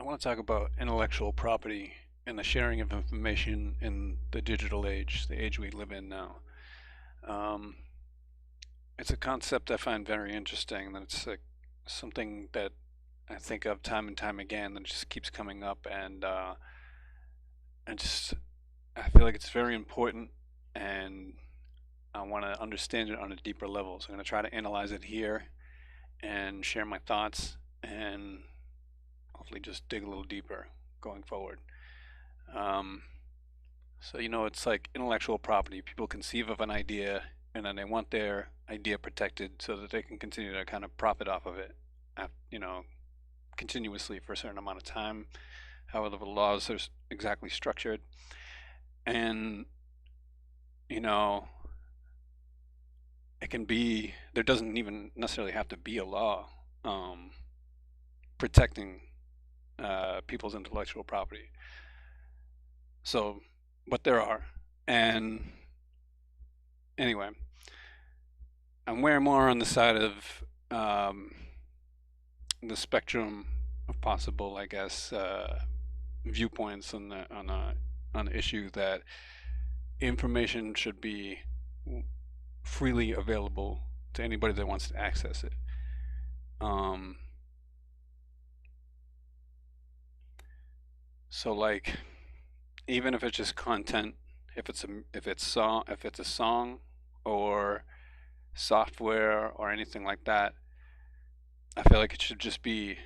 want to talk about intellectual property and the sharing of information in the digital age, the age we live in now. Um, it's a concept I find very interesting. That it's something that I think of time and time again. That just keeps coming up, and I just I feel like it's very important, and I want to understand it on a deeper level. So I'm going to try to analyze it here and share my thoughts, and hopefully just dig a little deeper going forward. Um, so it's like intellectual property. People conceive of an idea and then they want their idea protected so that they can continue to kind of profit off of it, you know, continuously for a certain amount of time, however the laws are exactly structured. And, you know, it can be, there doesn't even necessarily have to be a law um, protecting people's intellectual property. So, but there are. And anyway, I'm way more on the side of the spectrum of possible, I guess, viewpoints on the issue that information should be freely available to anybody that wants to access it. Um, so like, even if it's just content, if it's a song or software or anything like that, I feel like it should just be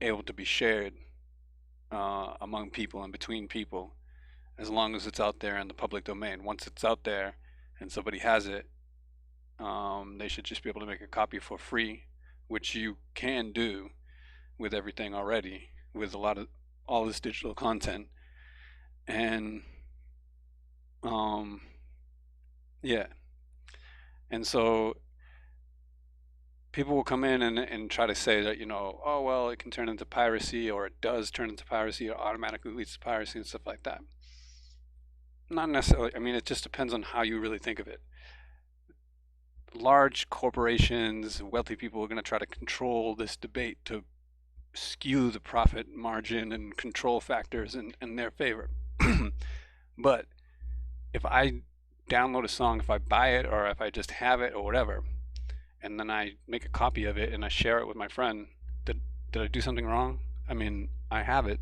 able to be shared among people and between people, as long as it's out there in the public domain. Once it's out there and somebody has it, they should just be able to make a copy for free, which you can do with everything already, with a lot of all this digital content. And yeah, and so people will come in and try to say that, oh, well, it can turn into piracy, or it does turn into piracy, or automatically leads to piracy and stuff like that. Not necessarily. I mean, it just depends on how you really think of it. Large corporations, wealthy people are going to try to control this debate to skew the profit margin and control factors in their favor. But if I download a song, if I buy it, or if I just have it or whatever, and then I make a copy of it and I share it with my friend, did I do something wrong? I mean, I have it.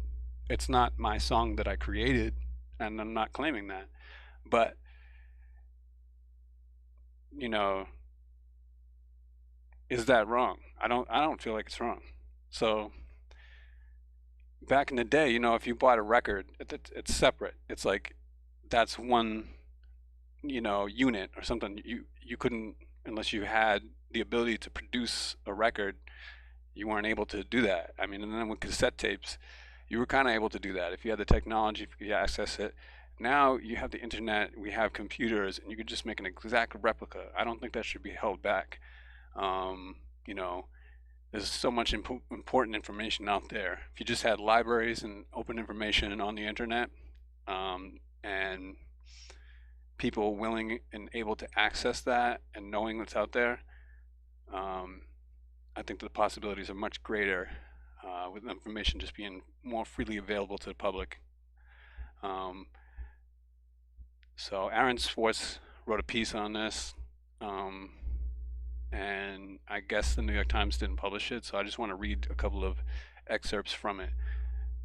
It's not my song that I created, and I'm not claiming that. But, is that wrong? I don't feel like it's wrong. So back in the day, if you bought a record, it's separate. It's like that's one, unit or something. You couldn't, unless you had the ability to produce a record, you weren't able to do that. I mean, and then with cassette tapes, you were kind of able to do that if you had the technology, if you could access it. Now you have the internet, we have computers, and you could just make an exact replica. I don't think that should be held back. Um, you know, there's so much important information out there. If you just had libraries and open information on the internet, and people willing and able to access that and knowing what's out there, I think the possibilities are much greater with information just being more freely available to the public. Um, so Aaron Swartz wrote a piece on this, and I guess the New York Times didn't publish it, so I just want to read a couple of excerpts from it.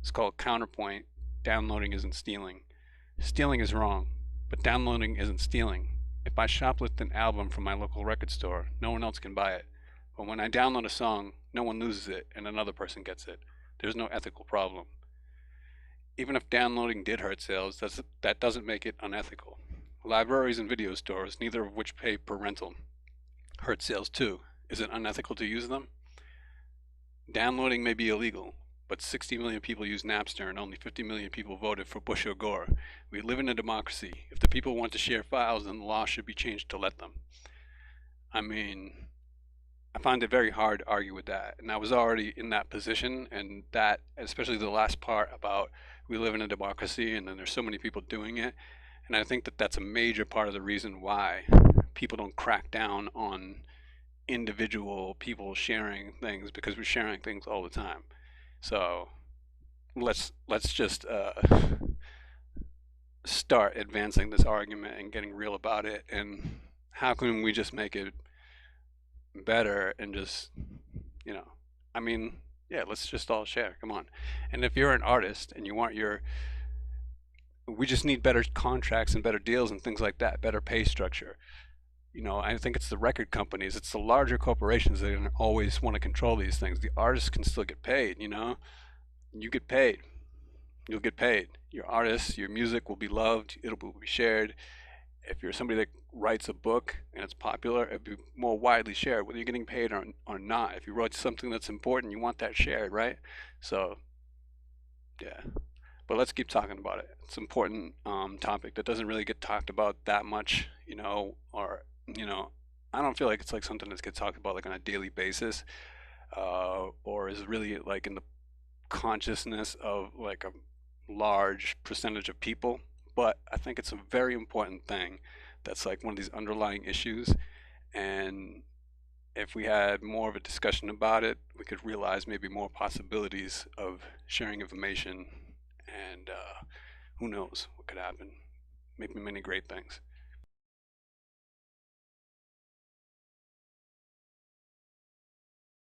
It's called Counterpoint: Downloading Isn't Stealing. Stealing is wrong, but downloading isn't stealing. If I shoplift an album from my local record store, no one else can buy it. But when I download a song, no one loses it and another person gets it. There's no ethical problem. Even if downloading did hurt sales, that doesn't make it unethical. Libraries and video stores, neither of which pay per rental, hurt sales too. Is it unethical to use them? Downloading may be illegal, but 60 million people use Napster and only 50 million people voted for Bush or Gore. We live in a democracy. If the people want to share files, then the law should be changed to let them. I mean, I find it very hard to argue with that. And I was already in that position, and that, especially the last part about we live in a democracy and then there's so many people doing it. And I think that that's a major part of the reason why people don't crack down on individual people sharing things, because we're sharing things all the time. So let's just start advancing this argument and getting real about it. And how can we just make it better and just, you know, I mean, yeah, let's just all share. Come on. And if you're an artist and you want your, we just need better contracts and better deals and things like that, better pay structure. You know, I think it's the record companies, it's the larger corporations that always want to control these things. The artists can still get paid, you know? You get paid. You'll get paid. Your artists, your music will be loved, it'll be shared. If you're somebody that writes a book and it's popular, it'll be more widely shared, whether you're getting paid or not. If you wrote something that's important, you want that shared, right? So, yeah. But let's keep talking about it. It's an important topic that doesn't really get talked about that much, you know, or, you know, I don't feel like it's like something that gets talked about like on a daily basis, or is really like in the consciousness of like a large percentage of people. But I think it's a very important thing that's like one of these underlying issues. And if we had more of a discussion about it, we could realize maybe more possibilities of sharing information, and who knows what could happen. Maybe many great things.